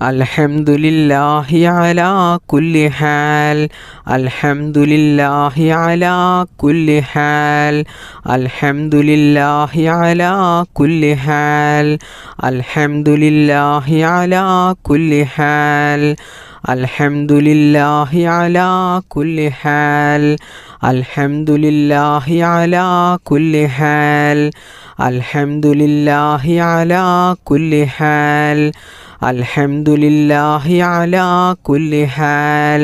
അൽഹംദുലില്ലാഹി അലാ കുല്ലി ഹാൽ അൽഹംദുലില്ലാഹി അലാ കുല്ലി ഹാൽ അൽഹംദുലില്ലാഹി അലാ കുല്ലി ഹാൽ അൽഹംദുലില്ലാഹി അലാ കുല്ലി ഹാൽ അൽഹംദുലില്ലാഹി അലാ കുല്ലി ഹാൽ അൽഹംദുലില്ലാഹി അലാ കുല്ലി ഹാൽ അൽഹംദുലില്ലാഹി അലാ കുല്ലി ഹാൽ അൽഹംദുലില്ലാഹി അലാ കുല്ലി ഹാൽ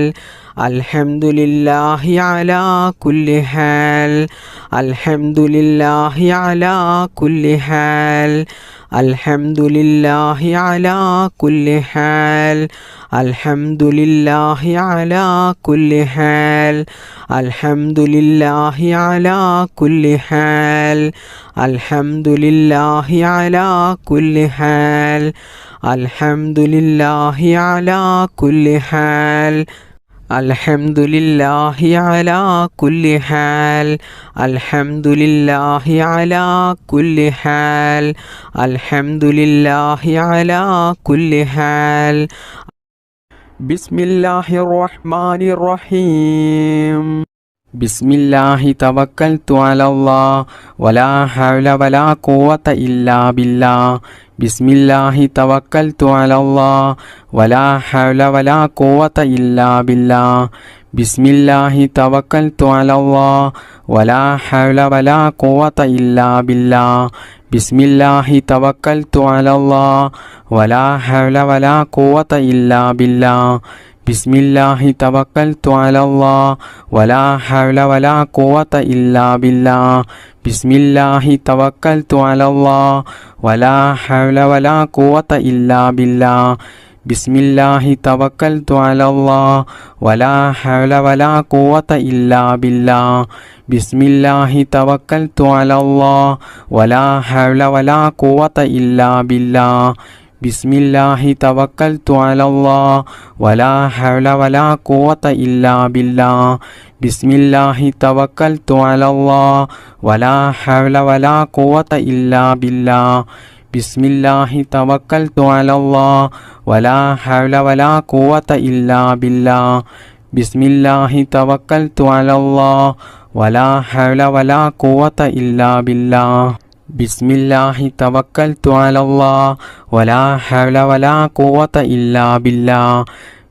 അൽഹംദുലില്ലാഹി അലാ കുല്ലി ഹാൽ അൽഹംദുലില്ലാഹി അലാ കുല്ലി ഹാൽ അൽഹംദുലില്ലാഹി അലാ കുല്ലി ഹാൽ അൽഹംദുലില്ലാഹി അലാ കുല്ലി ഹാൽ അൽഹംദുലില്ലാഹി അലാ കുല്ലി ഹാൽ അൽഹംദുലില്ലാഹി അലാ കുല്ലി ഹാൽ അൽഹംദുലില്ലാഹി അലാ കുല്ലി ഹാൽ അൽഹംദുലില്ലാഹി അലാ കുല്ലി ഹാൽ അൽഹംദുലില്ലാഹി അലാ കുല്ലി ഹാൽ അൽഹംദുലില്ലാഹി അലാ കുല്ലി ഹാൽ ബിസ്മില്ലാഹിർ റഹ്മാനിർ റഹീം ബിസ്മില്ലാഹി തവക്കൽതു അലല്ലാഹ് വലാ ഹൗല വലാ ഖുവത ഇല്ലാ ബില്ലാഹ് ബിസ്മില്ലാഹി തവക്കൽതു അലല്ലാഹ് വലാ ഹൗല വലാ ഖുവത ഇല്ലാ ബില്ലാഹ് ബിസ്മില്ലാഹി തവക്കൽതു അലല്ലാഹ് വലാ ഹൗല വലാ ഖുവത ഇല്ലാ ബില്ലാഹ് ബിസ്മില്ലാഹി തവക്കൽതു അലല്ലാഹ് വലാ ഹൗല വലാ ഖുവത ഇല്ലാ ബില്ലാഹ് ബിസ്മില്ലാഹി തവക്കൽതു അലല്ലാഹ് വലാ ഹൗല വലാ ഖുവത ഇല്ലാ ബില്ലാഹ് ബിസ്മില്ലാഹി തവക്കൽതു അലല്ലാഹ് വലാ ഹൗല വലാ ഖുവത ഇല്ലാ ബില്ലാഹ് ബിസ്മില്ലാഹി തവക്കൽതു അലല്ലാഹ് വലാ ഹൗല വലാ ഖുവത ഇല്ലാ ബില്ലാഹ് ബിസ്മില്ലാഹി തവക്കൽതു അലല്ലാഹ് വലാ ഹൗല വലാ ഖുവത ഇല്ലാ ബില്ലാഹ് ബിസ്മില്ലാഹി തവക്കൽതു അലല്ലാഹ് വലാ ഹൗല വലാ ഖുവത ഇല്ലാ ബില്ലാഹ് ബിസ്മില്ലാഹി തവക്കൽതു അലല്ലാഹ് വലാ ഹൗല വലാ ഖുവത ഇല്ലാ ബില്ലാഹ് ബിസ്മില്ലാഹി തവക്കൽതു അലല്ലാഹ് വലാ ഹൗല വലാ ഖുവത ഇല്ലാ ബില്ലാഹ് ബിസ്മില്ലാഹി തവക്കൽതു അലല്ലാഹ് വലാ ഹൗല വലാ ഖുവത ഇല്ലാ ബില്ലാഹ് ബിസ്മില്ലാഹി തവക്കൽതു അലല്ലാഹ് വലാ ഹൗല വലാ ഖുവത ഇല്ലാ ബില്ലാഹ് ബിസ്മില്ലാഹി തവക്കൽതു അലല്ലാഹ് വലാ ഹൗല വലാ ഖുവത ഇല്ലാ ബില്ലാഹ്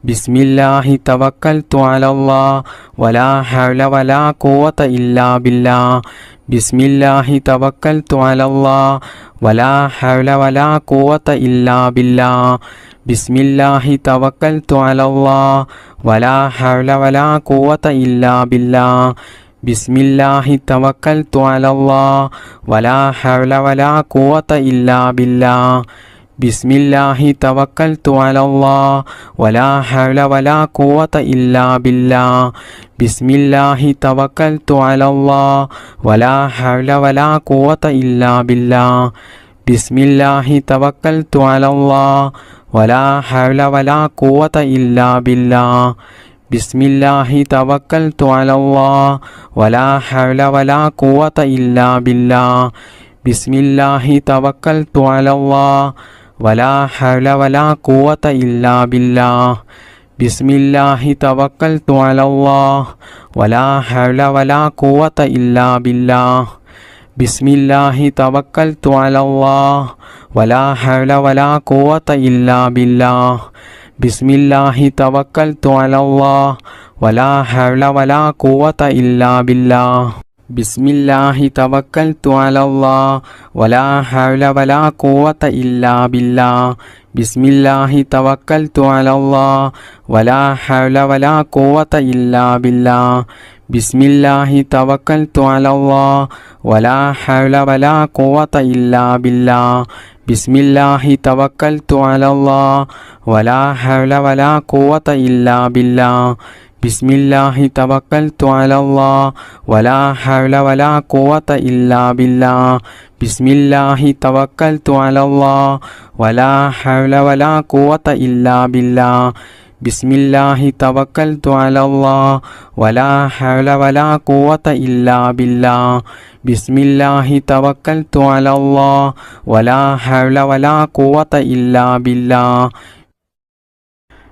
ബിസ്മില്ലാഹി തവക്കൽതു അലല്ലാഹ് വലാ ഹൗല വലാ ഖുവത ഇല്ലാ ബില്ലാഹ് ബിസ്മില്ലാഹി തവക്കൽതു അലല്ലാഹ് വലാ ഹൗല വലാ ഖുവത ഇല്ലാ ബില്ലാഹ് ബിസ്മില്ലാഹി തവക്കൽതു അലല്ലാഹ് വലാ ഹൗല വലാ ഖുവത ഇല്ലാ ബില്ലാഹ് ബിസ്മില്ലാഹി തവക്കൽതു അലല്ലാഹ് വലാ ഹൗല വലാ ഖുവത ഇല്ലാ ബില്ലാഹ് ബിസ്മില്ലാഹി തവക്കൽതു അലല്ലാഹ് വലാ ഹൗല വലാ ഖുവത ഇല്ലാ ബില്ലാഹ് ബിസ്മില്ലാഹി തവക്കൽതു അലല്ലാഹ് വലാ ഹൗല വലാ ഖുവത ഇല്ലാ ബില്ലാഹ് ബിസ്മില്ലാഹി തവക്കൽതു അലല്ലാഹ് വലാ ഹൗല വലാ ഖുവത ഇല്ലാ ബില്ലാഹ് ബിസ്മില്ലാഹി തവക്കൽതു അലല്ലാഹ് വലാ ഹൗല വലാ ഖുവത ഇല്ലാ ബില്ലാഹ് ബിസ്മില്ലാഹി തവക്കൽതു അലല്ലാഹ് വലാ ഹൗല വലാ ഖുവത ഇല്ലാ ബില്ലാഹ് ബിസ്മില്ലാഹി തവക്കൽതു അലല്ലാഹ് വലാ ഹൗല വലാ ഖുവത ഇല്ലാ ബില്ലാഹ് ബിസ്മില്ലാഹി തവക്കൽതു അലല്ലാഹ് വലാ ഹൗല വലാ ഖുവത ഇല്ലാ ബില്ലാഹ് ബിസ്മില്ലാഹി തവക്കൽതു അലല്ലാഹ് വലാ ഹൗല വലാ ഖുവത ഇല്ലാ ബില്ലാഹ് ബിസ്മില്ലാഹി തവക്കൽതു അലല്ലാഹ് വലാ ഹൗല വലാ ഖുവത ഇല്ലാ ബില്ലാഹ് ബിസ്മില്ലാഹി തവക്കൽതു അലല്ലാഹ് വലാ ഹൗല വലാ ഖുവത ഇല്ലാ ബില്ലാഹ് ബിസ്മില്ലാഹി തവക്കൽതു അലല്ലാഹ് വലാ ഹൗല വലാ ഖുവത ഇല്ലാ ബില്ലാഹ് ബിസ്മില്ലാഹി തവക്കൽതു അലല്ലാഹ് വലാ ഹൗല വലാ ഖുവത ഇല്ലാ ബില്ലാഹ് ബിസ്മില്ലാഹി തവക്കൽതു അലല്ലാഹ് വലാ ഹൗല വലാ ഖുവത ഇല്ലാ ബില്ലാഹ് ബിസ്മില്ലാഹി തവക്കൽതു അലല്ലാഹ് വലാ ഹൗല വലാ ഖുവത ഇല്ലാ ബില്ലാഹ് ബിസ്മില്ലാഹി തവക്കൽതു അലല്ലാഹ് വലാ ഹൗല വലാ ഖുവത ഇല്ലാ ബില്ലാഹ്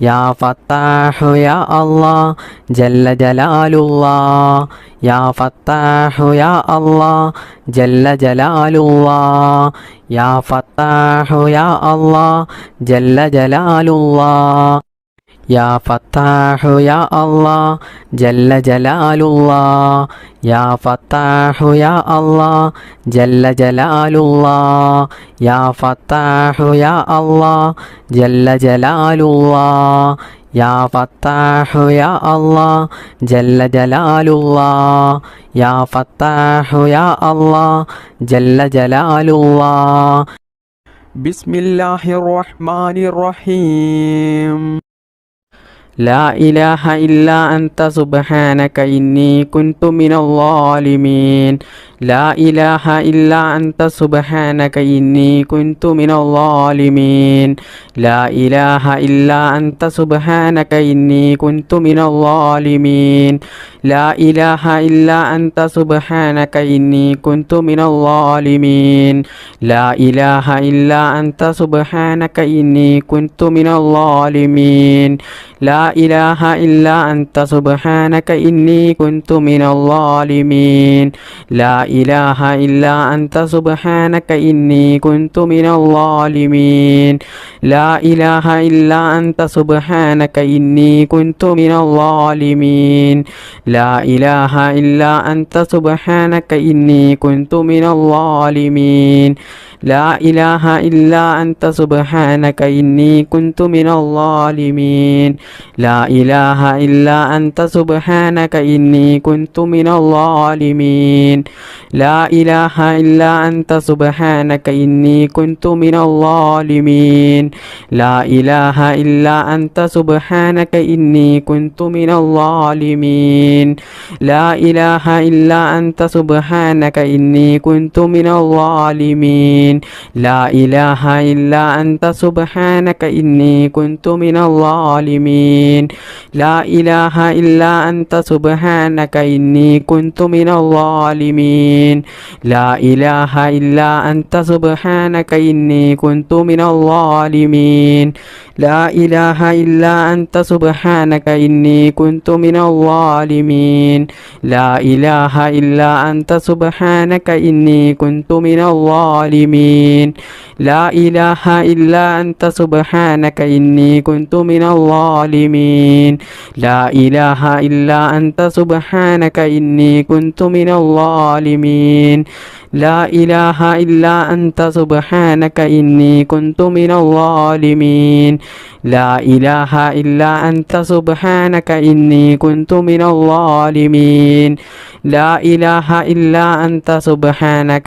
يا فتاح يا الله جل جلال الله يا فتاح يا الله جل جلال الله يا فتاح يا الله جل جلال الله يا فتاح يا الله جل جلال الله يا فتاح يا الله جل جلال الله يا فتاح يا الله جل جلال الله يا فتاح يا الله جل جلال الله يا فتاح يا الله جل جلال الله بسم الله الرحمن الرحيم لا إله إلا أنت سبحانك إني كنت من الظالمين لا إله إلا أنت سبحانك إني كنت من الظالمين لا إله إلا أنت سبحانك إني كنت من الظالمين لا إله إلا أنت سبحانك إني كنت من الظالمين لا إله إلا أنت سبحانك إني كنت من الظالمين لا إله إلا أنت سبحانك إني كنت من الظالمين لا إله إلا أنت سبحانك إني كنت من الظالمين لا إله إلا أنت سبحانك إني كنت من الظالمين لا إله إلا أنت سبحانك إني كنت من الظالمين لا إله إلا أنت سبحانك إني كنت من الظالمين لا إله إلا أنت سبحانك إني كنت من الظالمين لا إله إلا أنت سبحانك إني كنت من الظالمين لا إله إلا أنت سبحانك إني كنت من الظالمين لا إله إلا أنت سبحانك إني كنت من الظالمين لا إله إلا أنت سبحانك إني كنت من الظالمين لا إله إلا أنت سبحانك إني كنت من الظالمين لا إله إلا أنت سبحانك إني كنت من الظالمين لا إله إلا أنت سبحانك إني كنت من الظالمين لا إله إلا أنت سبحانك إني كنت من الظالمين لا إله إلا أنت سبحانك إني كنت من الظالمين لا إله إلا أنت سبحانك إني كنت من الظالمين لا إله إلا أنت سبحانك إني كنت من الظالمين لا إله إلا أنت سبحانك إني كنت من الظالمين لا إله إلا أنت سبحانك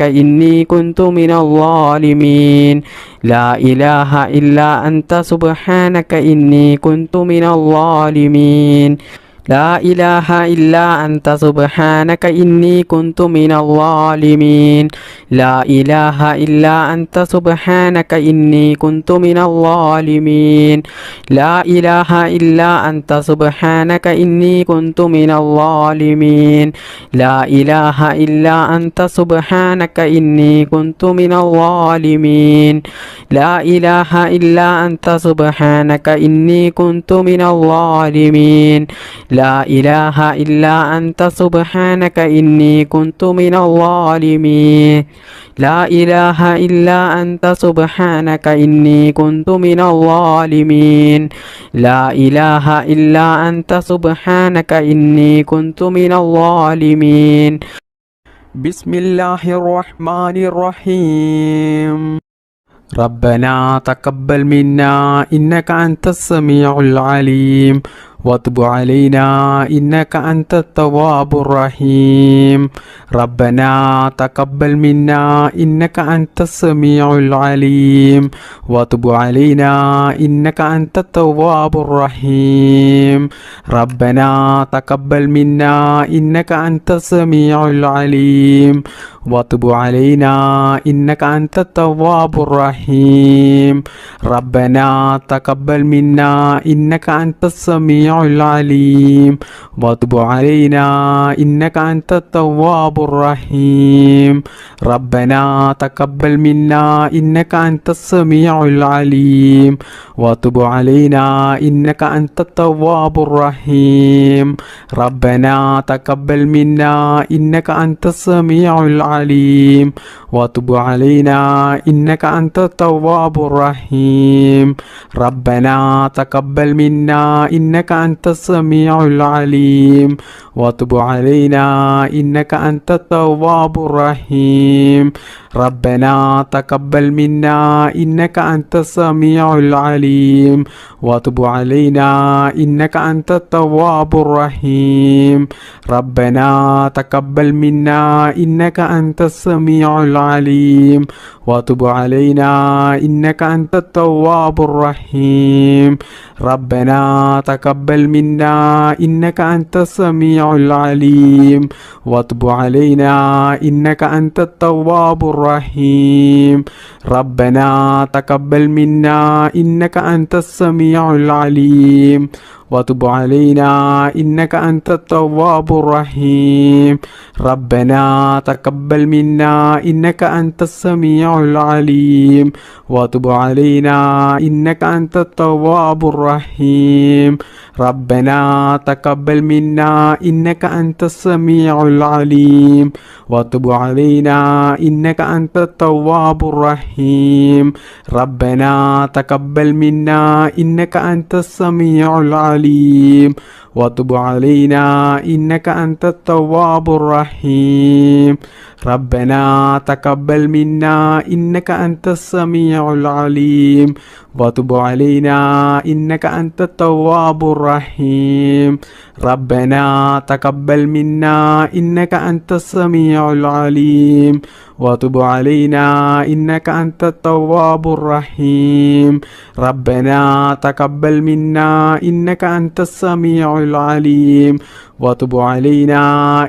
إني كنت من الظالمين لا إله إلا أنت سبحانك إني كنت من الظالمين لا إله إلا أنت سبحانك إني كنت من الظالمين لا إله إلا أنت سبحانك إني كنت من الظالمين لا إله إلا أنت سبحانك إني كنت من الظالمين لا إله إلا أنت سبحانك إني كنت من الظالمين لا إله إلا أنت سبحانك إني كنت من الظالمين لا إله إلا أنت سبحانك إني كنت من الظالمين لا إله إلا أنت سبحانك إني كنت من الظالمين لا إله إلا أنت سبحانك إني كنت من الظالمين بسم الله الرحمن الرحيم ربنا تقبل منا إنك أنت السميع العليم وتب علينا إنك أنت التواب الرحيم ربنا تقبل منا إنك أنت السميع العليم وتب علينا إنك أنت التواب الرحيم ربنا تقبل منا إنك أنت السميع العليم وتب علينا إنك أنت التواب الرحيم ربنا تقبل منا إنك أنت السميع العليم وتب علينا إنك أنت التواب الرحيم ربنا تقبل منا إنك أنت السميع العليم وتب علينا إنك أنت التواب الرحيم ربنا تقبل منا إنك أنت السميع العليم وتب علينا إنك أنت التواب الرحيم ربنا تقبل منا إنك أنت السميع العليم وتب علينا إنك أنت التواب الرحيم ربنا تقبل منا إنك أنت السميع العليم وتب علينا إنك أنت التواب الرحيم ربنا تقبل منا إنك أنت السميع العليم وتب علينا إنك أنت التواب الرحيم ربنا تقبل منا إنك أنت السميع العليم وتب علينا إنك أنت التواب الرحيم ربنا تقبل منا إنك أنت السميع العليم وتب علينا إنك أنت التواب الرحيم ربنا تقبل منا إنك أنت السميع العليم وتب علينا إنك أنت التواب الرحيم ربنا تقبل منا إنك أنت السميع العليم وتب علينا إنك أنت التواب الرحيم ربنا تقبل منا إنك أنت السميع العليم وتب علينا إنك أنت التواب الرحيم ربنا تقبل منا إنك أنت السميع العليم وتب علينا إنك أنت التواب الرحيم ربنا تقبل منا إنك أنت السميع العليم وتب علينا إنك أنت التواب الرحيم ربنا تقبل منا إنك أنت السميع العليم وتب علينا إنك أنت التواب الرحيم ربنا تقبل منا إنك أنت السميع العليم وتب علينا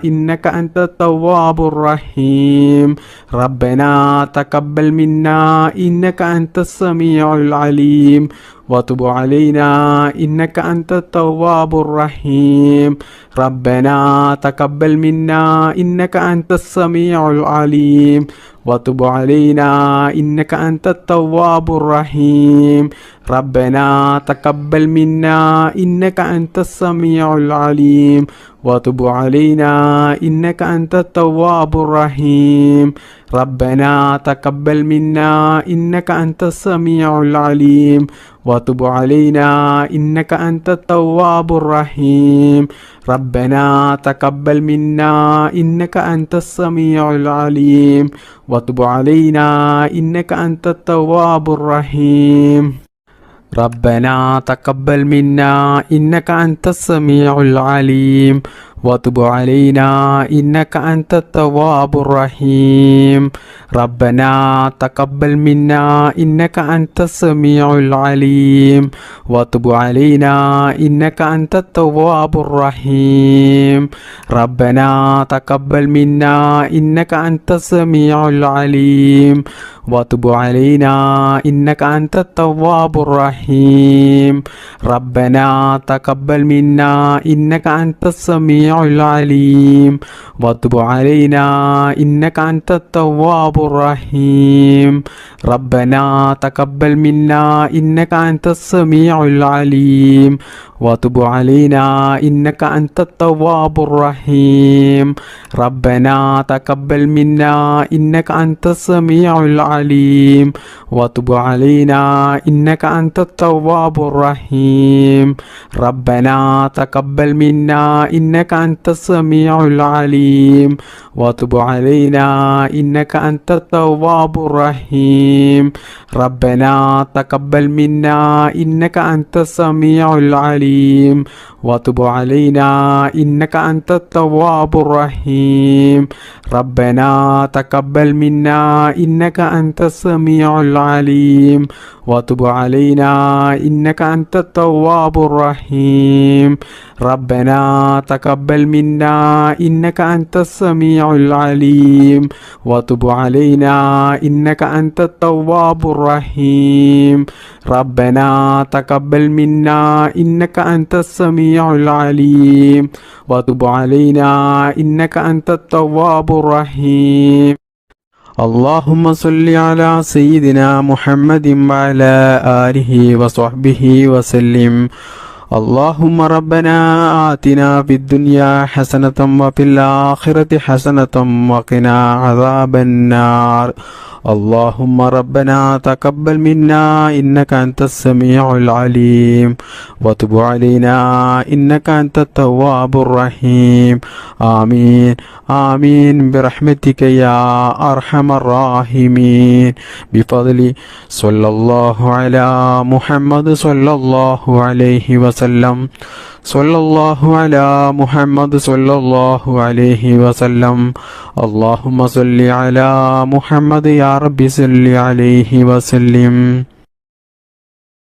إنك أنت التواب الرحيم ربنا تقبل منا إنك أنت السميع العليم وتب علينا إنك أنت التواب الرحيم ربنا تقبل منا إنك أنت السميع العليم وتب علينا إنك أنت التواب الرحيم ربنا تقبل منا إنك أنت السميع العليم وتب علينا إنك أنت التواب الرحيم ربنا تقبل منا إنك أنت السميع العليم وتب علينا إنك أنت التواب الرحيم ربنا تقبل منا إنك أنت السميع العليم وتب علينا إنك أنت التواب الرحيم ربنا تقبل منا إنك أنت السميع العليم وتب علينا إنك أنت التواب الرحيم ربنا تقبل منا إنك أنت السميع العليم وتب علينا إنك أنت التواب الرحيم ربنا تقبل منا إنك أنت السميع العليم وتب علينا إنك أنت التواب الرحيم ربنا تقبل منا إنك أنت السميع العليم وتب علينا إنك أنت التواب الرحيم ربنا تقبل منا إنك أنت السميع العليم وتب علينا إنك أنت التواب الرحيم ربنا تقبل منا إنك أنت السميع العليم وتب علينا إنك أنت التواب الرحيم ربنا تقبل منا إنك أنت السميع العليم وتب علينا إنك أنت التواب الرحيم ربنا تقبل منا إنك أنت السميع العليم وتب علينا إنك أنت التواب الرحيم ربنا تقبل منا إنك أنت السميع العليم وتب علينا إنك أنت التواب الرحيم ربنا تقبل منا إنك أنت السميع العليم وتب علينا إنك أنت التواب الرحيم ربنا تقبل منا إنك أنت السميع العليم وتب علينا إنك أنت التواب الرحيم ربنا تقبل منا إنك أنت السميع العليم وتب علينا إنك أنت التواب الرحيم ربنا تقبل منا إنك أنت السميع العليم وتب علينا إنك أنت التواب الرحيم اللهم صل على سيدنا محمد وعلى آله وصحبه وسلم اللهم ربنا آتنا في الدنيا حسنة وفي الآخرة حسنة وقنا عذاب النار اللهم ربنا تقبل منا إنك أنت السميع العليم وتب علينا إنك أنت التواب الرحيم آمين آمين برحمتك يا أرحم الراحمين بفضل صلى الله على محمد صلى الله عليه وسلم صلى الله على محمد صلى الله عليه وسلم اللهم صل على محمد يا رب صل عليه وسلم